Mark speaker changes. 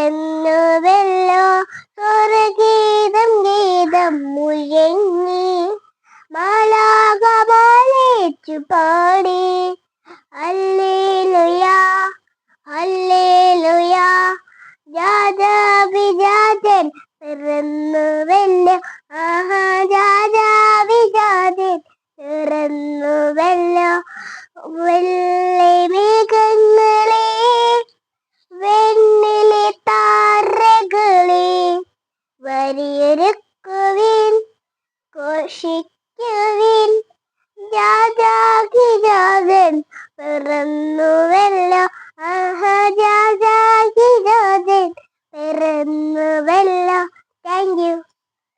Speaker 1: പിറന്നുവല്ലോ സ്വർഗീതം ഗീതം മുഴങ്ങി മാലാഖമാലേറ്റു പാടി ഹല്ലേലൂയ ഹല്ലേലൂയ രാജാവിരാജൻ പിറന്നുവല്ലോ ആഹാ രാജാവിരാജൻ പിറന്നുവല്ലോ വെള്ളി മേഘങ്ങളെ വെണ്ണിലെ താരകളെ വരിയൊരുക്കുവിൻ ഘോഷിക്കുവിൻ രാജാധിരാജൻ പിറന്നു